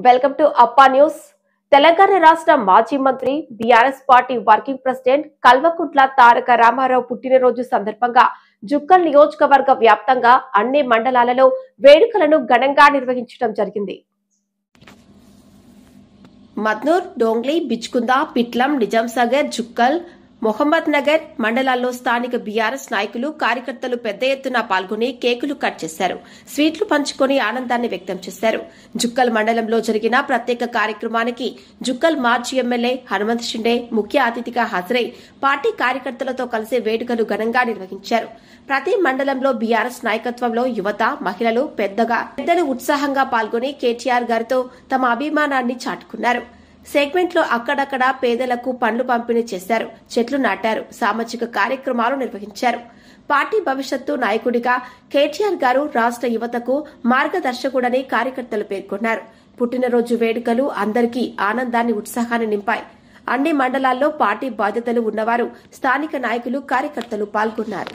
Welcome to Appa news. Telangana రాష్ట్ర మాజీ మంత్రి BRS party working president Kalvakuntla Taraka Ramarao పుట్టినరోజు సందర్భంగా జుక్కల్ నియోజకవర్గ వ్యాప్తంగా అన్ని మండలాలలో వేడుకలను ఘనంగా నిర్వహించడం జరిగింది. మద్నూర్, డోంగ్లీ, బిచ్కుంద, పిట్లం, నిజాంసాగర్, జుక్కల్, మొహమ్మద్ నగర్ మండలాల్లో స్థానిక బీఆర్ఎస్ నాయకులు, కార్యకర్తలు పెద్ద ఎత్తున పాల్గొని కేకులు కట్ చేశారు. స్వీట్లు పంచుకొని ఆనందాన్ని వ్యక్తం చేశారు. జుక్కల్ మండలంలో జరిగిన ప్రత్యేక కార్యక్రమానికి జుక్కల్ మాజీ ఎమ్మెల్యే హనుమంత్ షిండే ముఖ్య అతిథిగా హాజరై పార్టీ కార్యకర్తలతో కలిసి వేడుకలు ఘనంగా నిర్వహించారు. ప్రతి మండలంలో బీఆర్ఎస్ నాయకత్వంలో యువత, మహిళలు పెద్దలు ఉత్సాహంగా పాల్గొని కేటీఆర్ గారితో తమ అభిమానాన్ని చాటుకున్నారు. సెగ్మెంట్ లో అక్కడక్కడ పేదలకు పండ్లు పంపిణీ చేశారు, చెట్లు నాటారు, సామాజిక కార్యక్రమాలు నిర్వహించారు. పార్టీ భవిష్యత్తు నాయకుడిగా కేటీఆర్ గారు రాష్ట్ర యువతకు మార్గదర్శకుడని కార్యకర్తలు పేర్కొన్నారు. పుట్టినరోజు వేడుకలు అందరికీ ఆనందాన్ని, ఉత్సాహాన్ని నింపాయి. అన్ని మండలాల్లో పార్టీ బాధ్యతలు ఉన్నవారు, స్థానిక నాయకులు, కార్యకర్తలు పాల్గొన్నారు.